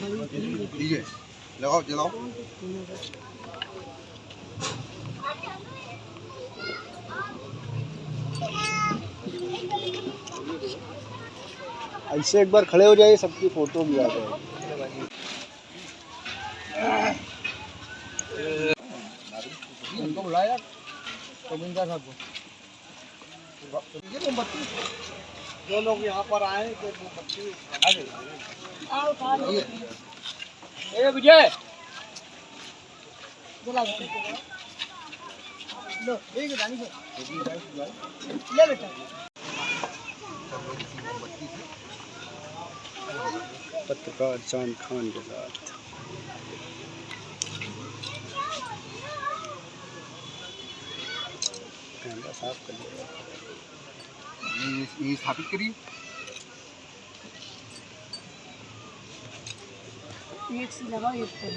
DJ लगाओ जलाओ। ऐसे एक बार खड़े हो जाइए, सबकी फोटो भी आ जाएगी। उनको बुलाया गोविंदा साहब को। ये मोमबत्ती जो लोग यहाँ पर आए तो मोमबत्ती ए विजय लो ठीक है जानी ले बेटा। पत्रकार चांद खान के साथ कैमरा साफ कर लिया। ये स्थापित करिए। एक से लगाओ एक पर।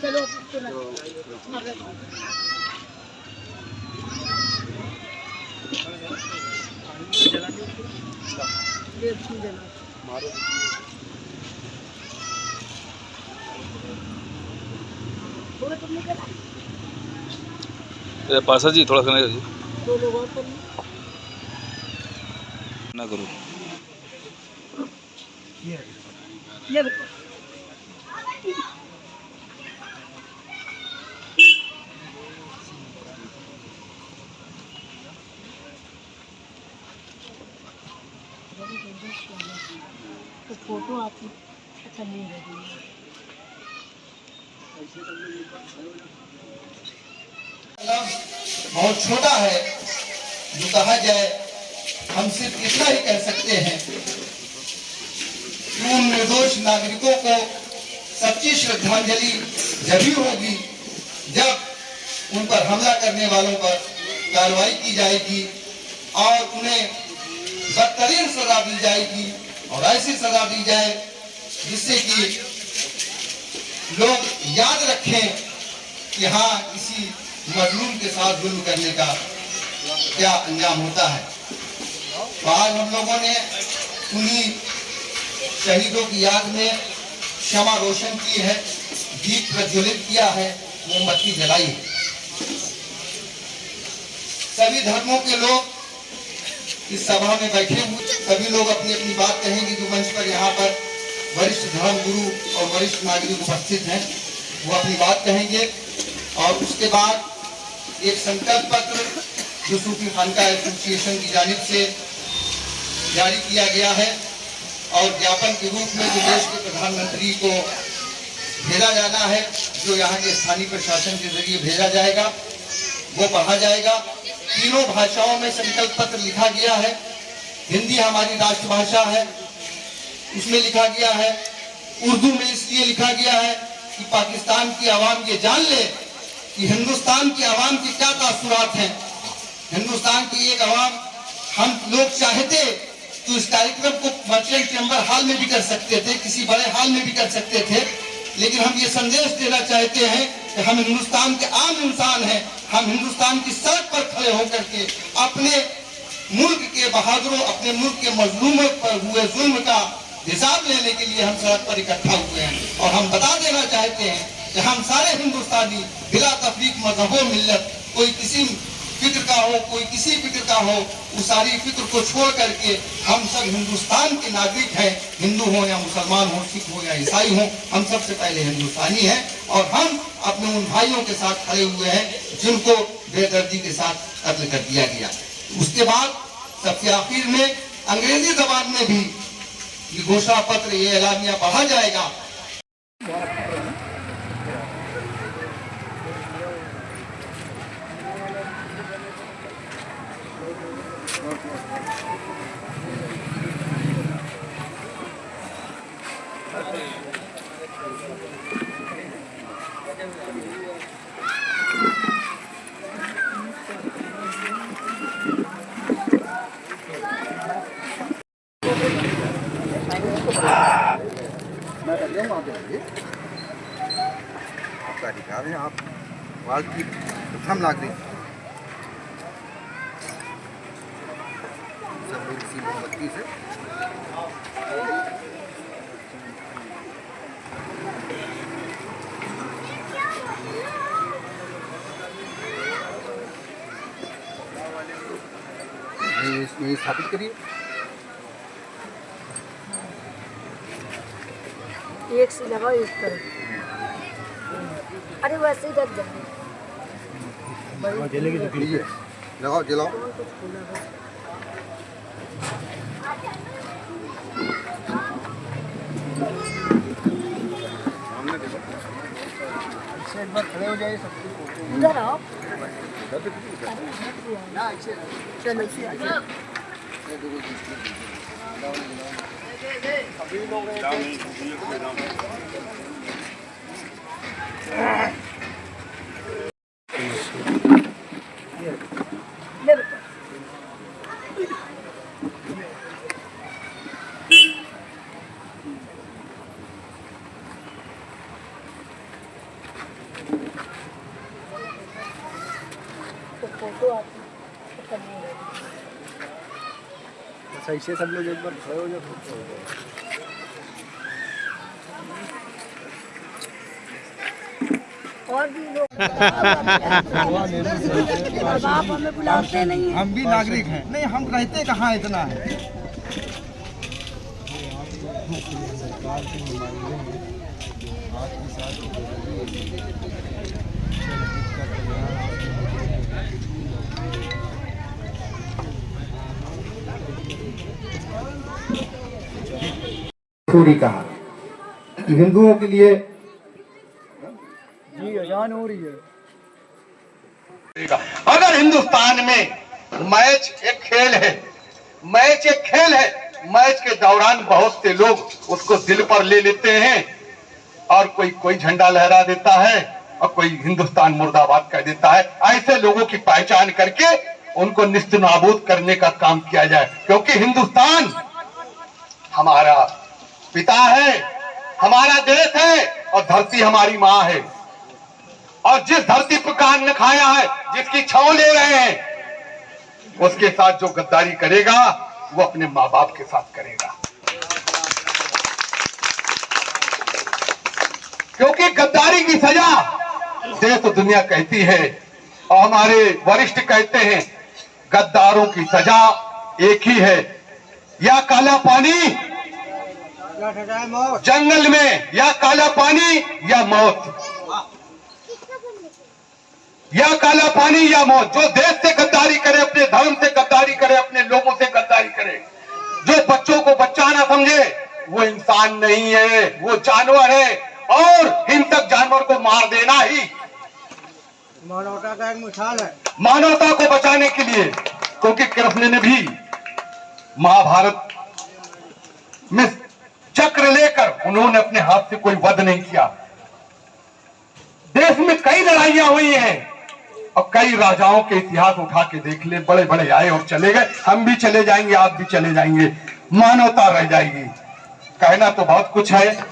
चलो मारो पासा जी थोड़ा करने जी दो लोग और कर ना करो। ले बेटा। तो फोटो आती अच्छा नहीं है। बहुत छोटा है जो कहा जाए। हम सिर्फ इतना ही कह सकते हैं कि उन निर्दोष नागरिकों को सच्ची श्रद्धांजलि जभी होगी जब उन पर हमला करने वालों पर कार्रवाई की जाएगी और उन्हें बदतरीन सजा दी जाएगी और ऐसी सजा दी जाए जिससे कि लोग याद रखें कि हाँ किसी मजलूम के साथ जुल्म करने का क्या अंजाम होता है। तो आज हम लोगों ने उन्हीं शहीदों की याद में क्षमा रोशन की है, दीप प्रज्वलित किया है, मोमबत्ती जलाई है। सभी धर्मों के लोग इस सभा में बैठे हुए, सभी लोग अपनी अपनी बात कहेंगे। जो मंच पर यहाँ पर वरिष्ठ धर्म गुरु और वरिष्ठ नागरिक उपस्थित हैं वो अपनी बात कहेंगे और उसके बाद एक संकल्प पत्र जो सूफी खानका एसोसिएशन की जानिब से जारी किया गया है और ज्ञापन के रूप में जो देश के प्रधानमंत्री को भेजा जाना है, जो यहाँ के स्थानीय प्रशासन के जरिए भेजा जाएगा, वो पढ़ा जाएगा। तीनों भाषाओं में संकल्प पत्र लिखा गया है। हिंदी हमारी राष्ट्रभाषा है, उसमें लिखा गया है। उर्दू में इसलिए लिखा गया है कि पाकिस्तान की आवाम ये जान ले कि हिंदुस्तान की आवाम की क्या तासुरात हैं। हिंदुस्तान की एक आवाम, हम लोग चाहते तो इस कार्यक्रम को वर्चुअल चैम्बर हॉल में भी कर सकते थे, किसी बड़े हॉल में भी कर सकते थे, लेकिन हम ये संदेश देना चाहते हैं कि हम हिंदुस्तान के आम इंसान हैं। हम हिंदुस्तान की सड़क पर खड़े होकर के अपने मुल्क के बहादुरों, अपने मुल्क के मजलूमों पर हुए जुल्म का हिसाब लेने के लिए हम सड़क पर इकट्ठा हुए हैं। और हम बता देना चाहते हैं कि हम सारे हिंदुस्तानी बिला तफरीक मजहब मिल्लत, कोई किसी फिक्र का हो, कोई किसी फिक्र का हो, उस सारी फिक्र को छोड़ करके हम सब हिंदुस्तान के नागरिक हैं। हिंदू हो या मुसलमान हो, सिख हो या ईसाई हो, हम सबसे पहले हिंदुस्तानी हैं और हम अपने उन भाइयों के साथ खड़े हुए हैं जिनको बेदर्दी के साथ कत्ल कर दिया गया। उसके बाद सबसे आखिर में अंग्रेजी जबान में भी ये घोषणा पत्र, ये एलानिया पढ़ा जाएगा। आपका अधिकार है, आप भारत की प्रथम नागरिक। इसी मोमबत्ती से इसमें स्थापित करिए। एक से लगाओ इस तरह। अरे वैसे ही रख देंगे। जलेगी तो लीजिए, लगाओ, जलाओ। एक बार खड़े हो जाइए, सबकी फोटो। इधर आओ। चलो ले बेटा। तो फोटो आती तो करनी है। सही से सब लोग एक बार खड़े हो जाओ, फोटो हो जाए। और भी लोग अब आप हमें बुलाते नहीं हैं। हम भी नागरिक हैं। नहीं, हम रहते कहाँ इतना है। सरकार के नुमाइंदे हैं, आपके साथ चोरी कहा हिंदुओं के लिए जी अजान हो रही है। अगर हिंदुस्तान में मैच एक खेल है, मैच एक खेल है, मैच के दौरान बहुत से लोग उसको दिल पर ले लेते हैं और कोई झंडा लहरा देता है और कोई हिंदुस्तान मुर्दाबाद कह देता है। ऐसे लोगों की पहचान करके उनको निस्त नाबूद करने का काम किया जाए, क्योंकि हिंदुस्तान हमारा पिता है, हमारा देश है और धरती हमारी माँ है। और जिस धरती पर कान न खाया है, जिसकी छांव ले रहे हैं, उसके साथ जो गद्दारी करेगा वो अपने माँ बाप के साथ करेगा, क्योंकि गद्दारी की सजा देश और दुनिया कहती है और हमारे वरिष्ठ कहते हैं गद्दारों की सजा एक ही है, या काला पानी जंगल में, या काला पानी या मौत, या काला पानी या मौत। जो देश से गद्दारी करे, अपने धर्म से गद्दारी करे, अपने लोगों से गद्दारी करे, जो बच्चों को बच्चा ना समझे, वो इंसान नहीं है, वो जानवर है। और हिंसक जानवर को मार देना ही मानवता का एक मिसाल है। मानवता को बचाने के लिए, क्योंकि कृष्ण ने भी महाभारत में चक्र लेकर उन्होंने अपने हाथ से कोई वध नहीं किया। देश में कई लड़ाइयां हुई हैं और कई राजाओं के इतिहास उठा के देख ले, बड़े बड़े आए और चले गए। हम भी चले जाएंगे, आप भी चले जाएंगे, मानवता रह जाएगी। कहना तो बहुत कुछ है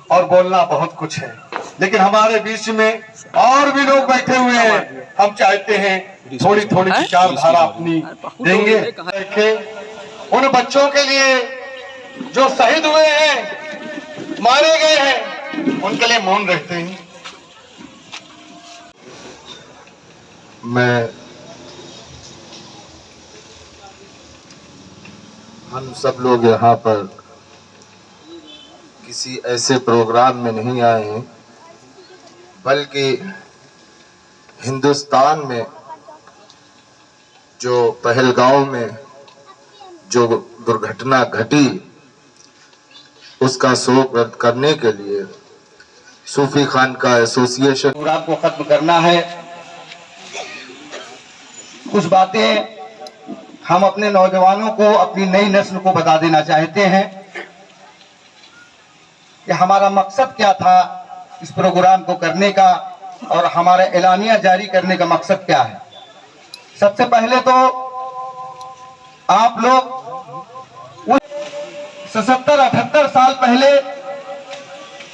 और बोलना बहुत कुछ है, लेकिन हमारे बीच में और भी लोग बैठे हुए हैं। हम चाहते हैं थोड़ी थोड़ी विचारधारा अपनी देंगे। उन बच्चों के लिए जो शहीद हुए हैं, मारे गए हैं, उनके लिए मौन रहते हैं। हम सब लोग यहाँ पर किसी ऐसे प्रोग्राम में नहीं आए हैं, बल्कि हिंदुस्तान में जो पहलगांव में जो दुर्घटना घटी उसका शोक व्यक्त करने के लिए सूफी खान का एसोसिएशन प्रोग्राम को खत्म करना है। कुछ बातें हम अपने नौजवानों को, अपनी नई नस्ल को बता देना चाहते हैं कि हमारा मकसद क्या था इस प्रोग्राम को करने का और हमारा एलानिया जारी करने का मकसद क्या है। सबसे पहले तो आप लोग 77-78 साल पहले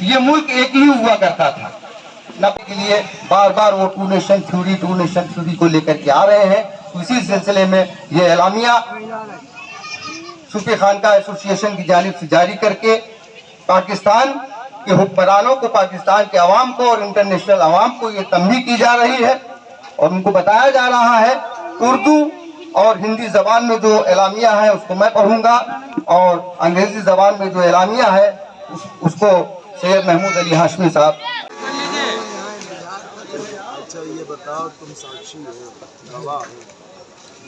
ये मुल्क एक ही हुआ करता था। नब्बे के लिए बार बार वो टू नेशन थ्योरी को लेकर के आ रहे हैं। इसी सिलसिले में ये एलामिया सूफी खानका एसोसिएशन की जानिब से जारी करके पाकिस्तान के हुक्मरानों को, पाकिस्तान के अवाम को और इंटरनेशनल अवाम को ये तंबीह की जा रही है और उनको बताया जा रहा है उर्दू और हिंदी जबान में जो एलामिया है उसको मैं पढ़ूंगा और अंग्रेजी जबान में जो एलामिया है उसको सैयद महमूद अली हाशमी साहब। अच्छा ये बताओ, तुम साक्षी हो, गवाह हो,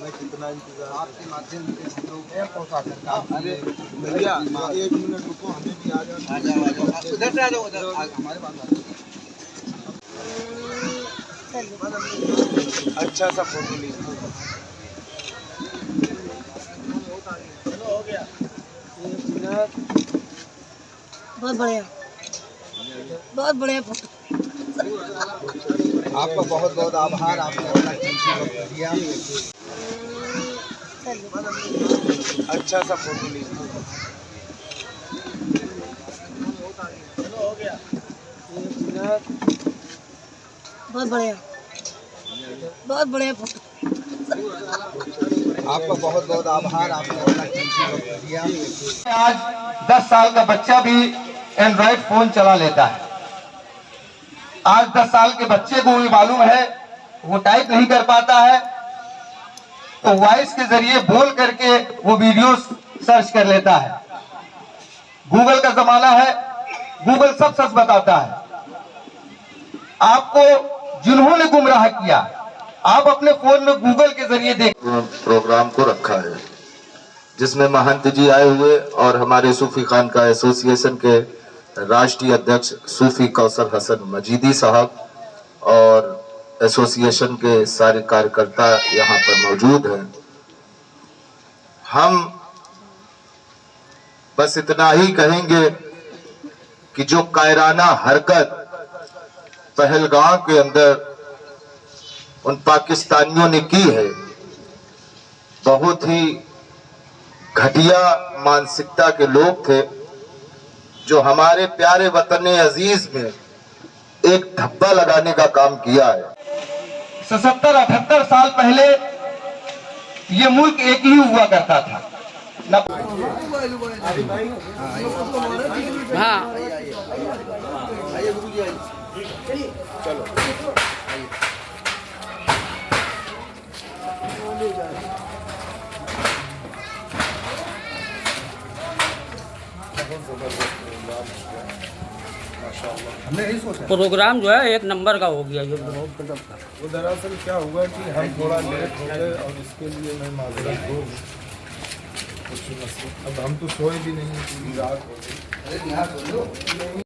मैं कितना इंतजार आपके माध्यम से हम लोग पहुंचा सकता। अरे भैया 1 मिनट रुको, हमें भी आ जाओ, उधर से आ जाओ, उधर हमारे पास अच्छा सा फोटो लीजिए। हो गया, बहुत बढ़िया, बहुत बढ़िया फोटो। आपका बहुत बहुत आभार, आपने अपना कीमती वक्त दिया। अच्छा सा फोटो लीजिए। हो गया, बहुत बढ़िया, बहुत बढ़िया फोटो। आपका बहुत बहुत आभार, आपने अपना कीमती वक्त दिया। आज 10 साल का बच्चा भी एंड्रॉइड फोन चला लेता है। आज 10 साल के बच्चे को भी मालूम है वो टाइप नहीं कर पाता है तो वॉइस के जरिए बोल करके वो वीडियो सर्च कर लेता है। गूगल का जमाना है, गूगल सब सच बताता है। आपको जिन्होंने गुमराह किया, आप अपने फोन में गूगल के जरिए देख प्रोग्राम को रखा है जिसमें महंत जी आए हुए और हमारे सूफी खानका एसोसिएशन के राष्ट्रीय अध्यक्ष सूफी कौसर हसन मजीदी साहब और एसोसिएशन के सारे कार्यकर्ता यहाँ पर मौजूद हैं। हम बस इतना ही कहेंगे कि जो कायराना हरकत पहलगाम के अंदर उन पाकिस्तानियों ने की है, बहुत ही घटिया मानसिकता के लोग थे जो हमारे प्यारे वतन अजीज में एक धब्बा लगाने का काम किया है। 77-78 साल पहले ये मुल्क एक ही हुआ करता था। हाँ प्रोग्राम जो है 1 नंबर का हो गया। ये बहुत गजब था। वो दरअसल क्या हुआ कि हम थोड़ा लेट हो गए और इसके लिए मैं माजरत हूँ। कुछ अब हम तो सोए भी नहीं, पूरी रात हो गई।